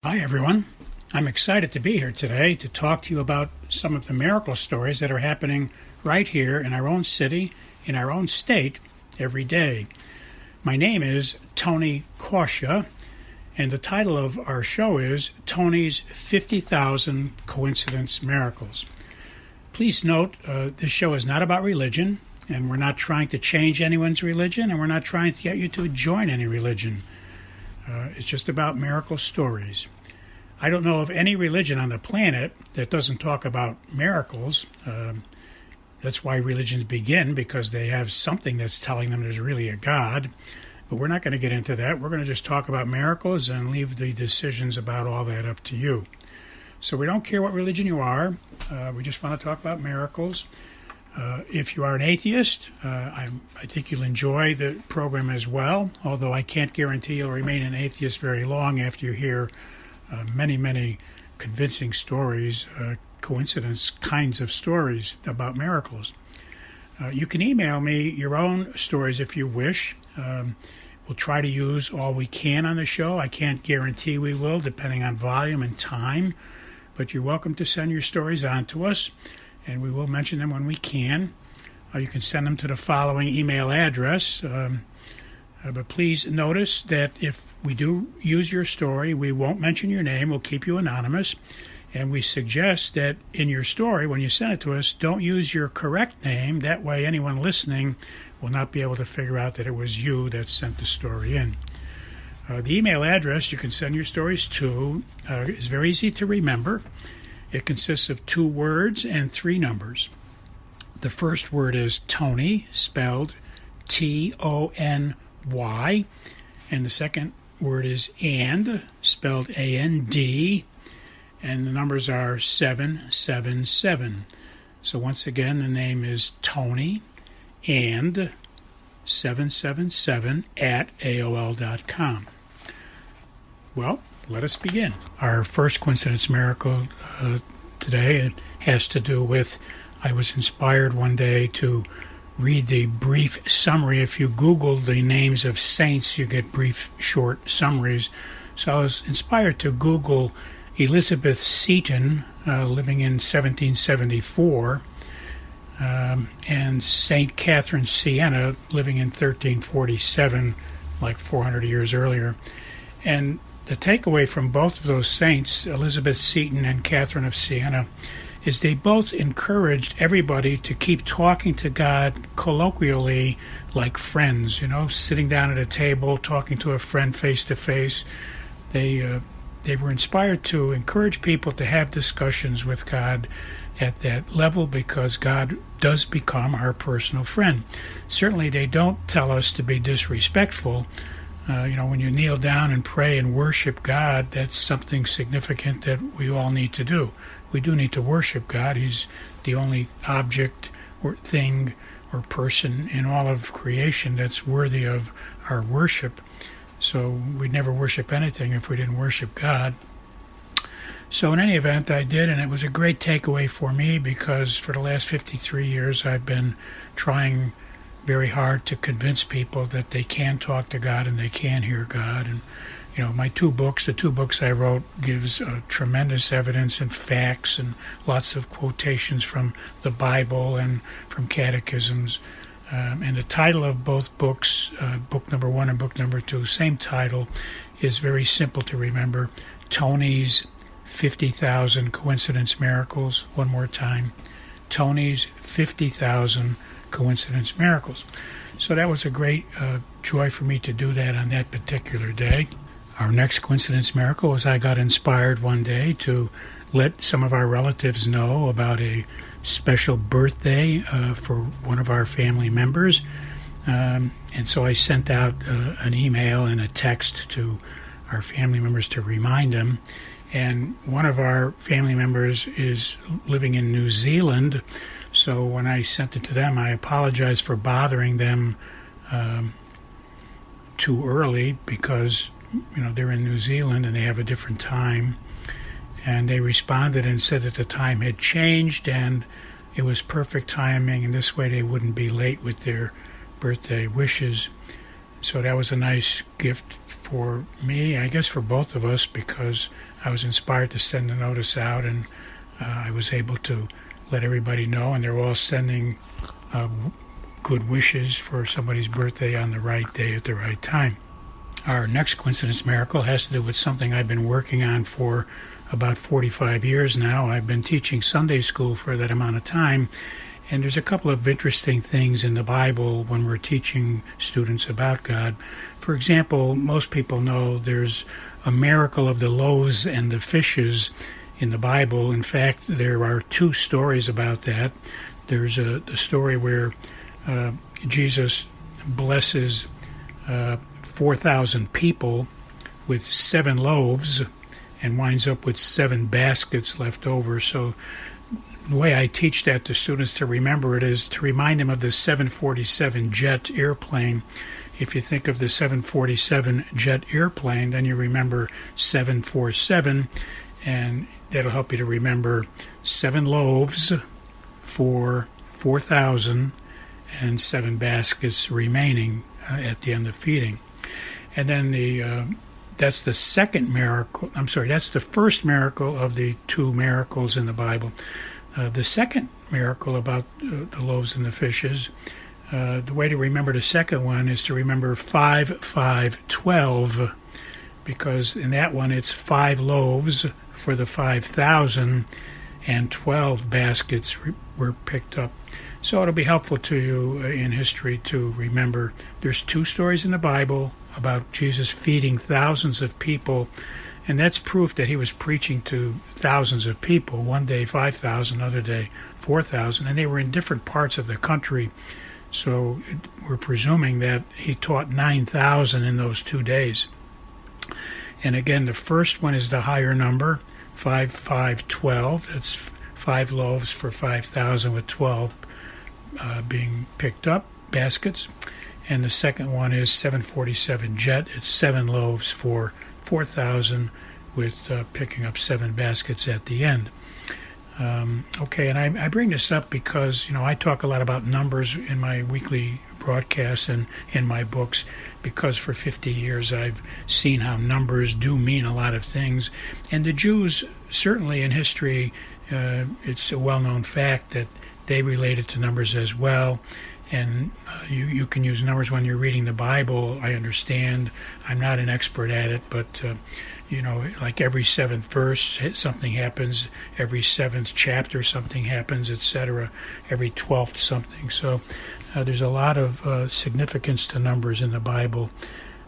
Hi, everyone. I'm excited to be here today to talk to you about some of the miracle stories that are happening right here in our own city, in our own state, every day. My name is Tony Kausha, and the title of our show is Tony's 50,000 Co-incidence Miracles. Please note, this show is not about religion, and we're not trying to change anyone's religion, and we're not trying to get you to join any religion. It's just about miracle stories. I don't know of any religion on the planet that doesn't talk about miracles. That's why religions begin, because they have something that's telling them there's really a God. But we're not going to get into that. We're going to just talk about miracles and leave the decisions about all that up to you. So we don't care what religion you are. We just want to talk about miracles. If you are an atheist, I think you'll enjoy the program as well, although I can't guarantee you'll remain an atheist very long after you hear many convincing stories, coincidence kinds of stories about miracles. You can email me your own stories if you wish. We'll try to use all we can on the show. I can't guarantee we will, depending on volume and time, but you're welcome to send your stories on to us, and we will mention them when we can. You can send them to the following email address. But please notice that if we do use your story, we won't mention your name. We'll keep you anonymous. And we suggest that in your story, when you send it to us, don't use your correct name. That way anyone listening will not be able to figure out that it was you that sent the story in. The email address you can send your stories to is very easy to remember. It consists of 2 words and 3 numbers. The first word is Tony, spelled Tony, and the second word is and, spelled A-N-D, and the numbers are 777. So once again, the name is Tony and 777 at AOL.com. Well, let us begin. Our first coincidence miracle today has to do with, I was inspired one day to read the brief summary. If you Google the names of saints, you get brief, short summaries. So I was inspired to Google Elizabeth Seton, living in 1774, and St. Catherine Sienna, living in 1347, like 400 years earlier. And the takeaway from both of those saints, Elizabeth Seton and Catherine of Siena, is they both encouraged everybody to keep talking to God colloquially like friends, sitting down at a table, talking to a friend face to face. They were inspired to encourage people to have discussions with God at that level because God does become our personal friend. Certainly they don't tell us to be disrespectful. When you kneel down and pray and worship God, that's something significant that we all need to do. We do need to worship God. He's the only object or thing or person in all of creation that's worthy of our worship. So we'd never worship anything if we didn't worship God. So in any event, I did, and it was a great takeaway for me because for the last 53 years I've been trying very hard to convince people that they can talk to God and they can hear God. And my 2 books, the 2 books I wrote, gives tremendous evidence and facts and lots of quotations from the Bible and from catechisms. And the title of both books, book number 1 and book number 2, same title, is very simple to remember. Tony's 50,000 Coincidence Miracles. One more time. Tony's 50,000 Coincidence Miracles. So that was a great joy for me to do that on that particular day. Our next coincidence miracle was I got inspired one day to let some of our relatives know about a special birthday for one of our family members. And so I sent out an email and a text to our family members to remind them. And one of our family members is living in New Zealand. So when I sent it to them, I apologized for bothering them too early because they're in New Zealand and they have a different time. And they responded and said that the time had changed and it was perfect timing, and this way they wouldn't be late with their birthday wishes. So that was a nice gift for me, I guess for both of us, because I was inspired to send a notice out, and I was able to let everybody know, and they're all sending good wishes for somebody's birthday on the right day at the right time. Our next coincidence miracle has to do with something I've been working on for about 45 years now. I've been teaching Sunday school for that amount of time, and there's a couple of interesting things in the Bible when we're teaching students about God. For example, most people know there's a miracle of the loaves and the fishes in the Bible. In fact, there are two stories about that. There's a story where Jesus blesses 4,000 people with 7 loaves and winds up with 7 baskets left over. So the way I teach that to students to remember it is to remind them of the 747 jet airplane. If you think of the 747 jet airplane, then you remember 747, and that'll help you to remember 7 loaves for 4,000 and 7 baskets remaining at the end of feeding. And then that's the second miracle. That's the first miracle of the 2 miracles in the Bible. The second miracle about the loaves and the fishes, the way to remember the second one is to remember 5, 5, 12, because in that one it's 5 loaves for the 5,000 and 12 baskets were picked up. So it'll be helpful to you in history to remember there's 2 stories in the Bible about Jesus feeding thousands of people, and that's proof that he was preaching to thousands of people. One day 5,000, another day 4,000, and they were in different parts of the country. So we're presuming that he taught 9,000 in those 2 days. And again, the first one is the higher number, 5, 5, 12. That's 5 loaves for 5,000 with 12 being picked up, baskets. And the second one is 747 jet. It's 7 loaves for 4,000 with picking up 7 baskets at the end. Okay, and I bring this up because, I talk a lot about numbers in my weekly broadcasts and in my books, because for 50 years I've seen how numbers do mean a lot of things. And the Jews, certainly in history, it's a well-known fact that they related to numbers as well. And you can use numbers when you're reading the Bible. I understand. I'm not an expert at it, but, like every 7th verse, something happens. Every 7th chapter, something happens, etc. Every 12th, something. So there's a lot of significance to numbers in the Bible.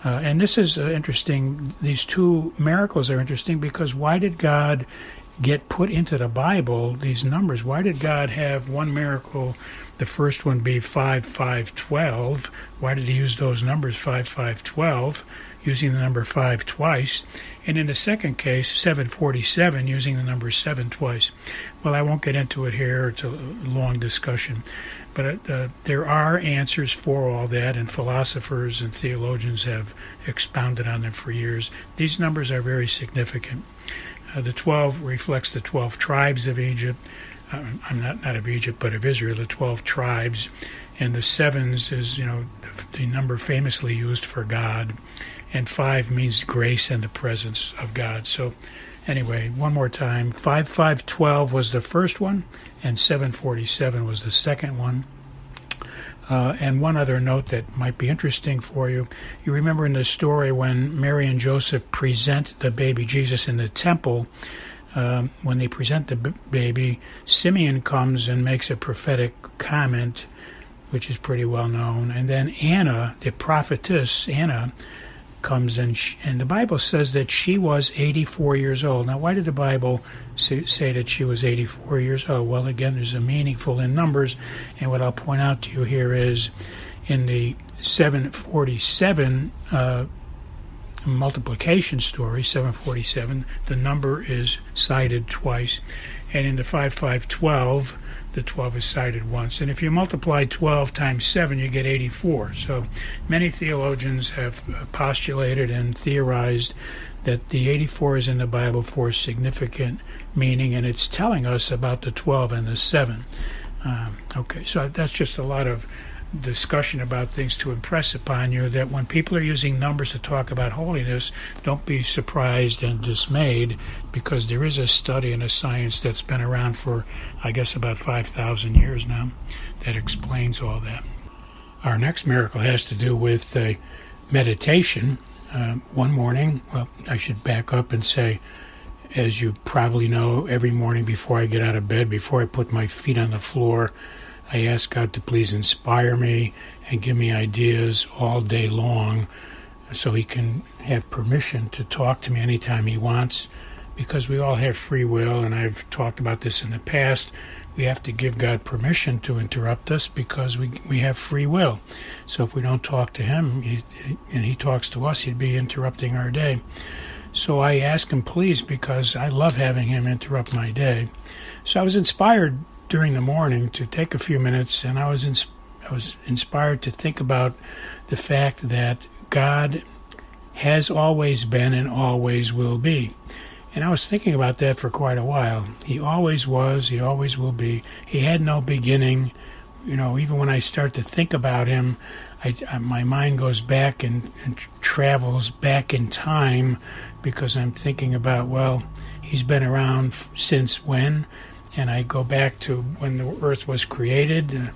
And this is interesting. These 2 miracles are interesting because why did God get put into the Bible, these numbers? Why did God have one miracle, the first one be 5, 5, 12? Why did he use those numbers, 5, 5, 12, using the number 5 twice? And in the second case, 747, using the number 7 twice. Well, I won't get into it here. It's a long discussion. But there are answers for all that, and philosophers and theologians have expounded on them for years. These numbers are very significant. The 12 reflects the 12 tribes of Egypt. I'm not of Egypt, but of Israel, the 12 tribes. And the 7s is, the number famously used for God. And 5 means grace and the presence of God. So anyway, one more time. 5, 5, 12 was the first one, and 747 was the second one. And one other note that might be interesting for you. You remember in the story when Mary and Joseph present the baby Jesus in the temple, when they present the baby, Simeon comes and makes a prophetic comment, which is pretty well known. And then Anna, the prophetess, Anna, comes and the Bible says that she was 84 years old. Now, why did the Bible say that she was 84 years old? Well, again, there's a meaningful in numbers, and what I'll point out to you here is in the 747 multiplication story, 747, the number is cited twice, and in the 5512, the 12 is cited once. And if you multiply 12 times 7, you get 84. So many theologians have postulated and theorized that the 84 is in the Bible for significant meaning, and it's telling us about the 12 and the 7. Okay, so that's just a lot of discussion about things to impress upon you that when people are using numbers to talk about holiness, don't be surprised and dismayed, because there is a study and a science that's been around for, I guess, about 5,000 years now that explains all that. Our next miracle has to do with meditation. One morning, well, I should back up and say, as you probably know, every morning before I get out of bed, before I put my feet on the floor, I ask God to please inspire me and give me ideas all day long so He can have permission to talk to me anytime He wants, because we all have free will, and I've talked about this in the past. We have to give God permission to interrupt us because we have free will. So if we don't talk to Him and He talks to us, He'd be interrupting our day. So I ask Him please, because I love having Him interrupt my day. So I was inspired during the morning to take a few minutes, and I was inspired to think about the fact that God has always been and always will be. And I was thinking about that for quite a while. He always was, He always will be. He had no beginning. Even when I start to think about Him, my mind goes back and travels back in time, because I'm thinking about, well, He's been around since when? And I go back to when the earth was created.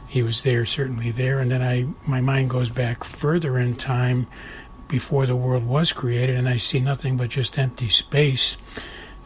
He was there, certainly there. And then my mind goes back further in time, before the world was created, and I see nothing but just empty space.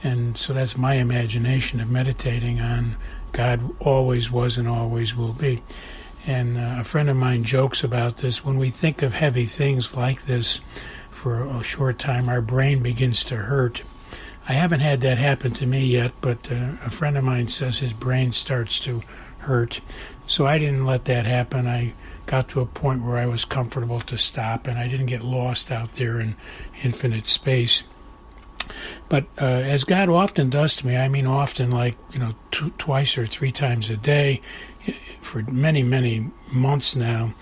And so that's my imagination of meditating on God always was and always will be. And a friend of mine jokes about this. When we think of heavy things like this for a short time, our brain begins to hurt. I haven't had that happen to me yet, but a friend of mine says his brain starts to hurt. So I didn't let that happen. I got to a point where I was comfortable to stop, and I didn't get lost out there in infinite space. But as God often does to me, I mean often, like twice or three times a day, for many, many months now,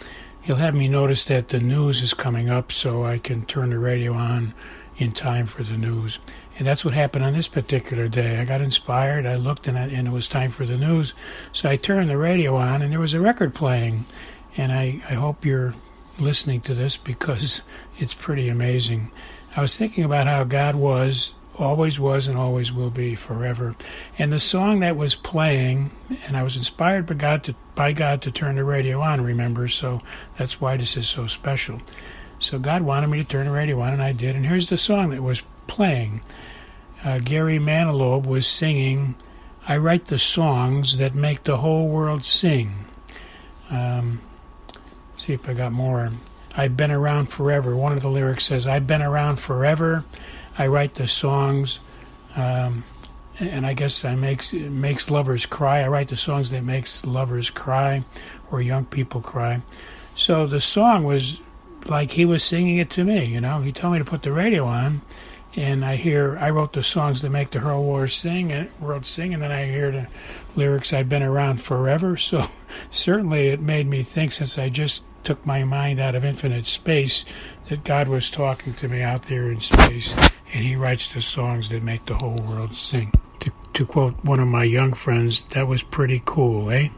He'll have me notice that the news is coming up so I can turn the radio on in time for the news. And that's what happened on this particular day. I got inspired, I looked, and it was time for the news. So I turned the radio on, and there was a record playing. And I hope you're listening to this, because it's pretty amazing. I was thinking about how God was, and always will be forever. And the song that was playing, and I was inspired by God to turn the radio on, remember, so that's why this is so special. So God wanted me to turn the radio on, and I did. And here's the song that was playing. Barry Manilow was singing, "I write the songs that make the whole world sing." See if I got more. I've been around forever. One of the lyrics says, "I've been around forever. I write the songs," and I guess it makes lovers cry. I write the songs that makes lovers cry, or young people cry. So the song was like He was singing it to me. He told me to put the radio on, and I wrote the songs that make the whole world sing, and then I hear the lyrics, "I've been around forever." So certainly it made me think, since I just took my mind out of infinite space, that God was talking to me out there in space, and He writes the songs that make the whole world sing. To quote one of my young friends, that was pretty cool, eh?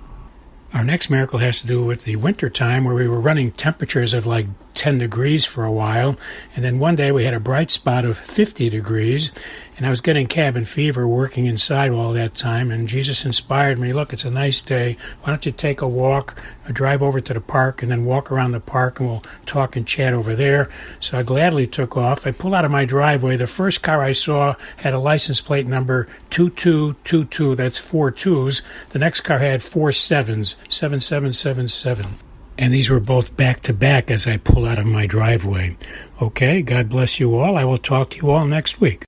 Our next miracle has to do with the winter time, where we were running temperatures of like 10 degrees for a while, and then one day we had a bright spot of 50 degrees, and I was getting cabin fever working inside all that time, and Jesus inspired me, "Look, it's a nice day. Why don't you take a walk, or drive over to the park, and then walk around the park, and we'll talk and chat over there." So I gladly took off. I pulled out of my driveway. The first car I saw had a license plate number 2222. That's 4 2s. The next car had 4 7s, 7777. And these were both back-to-back as I pull out of my driveway. Okay, God bless you all. I will talk to you all next week.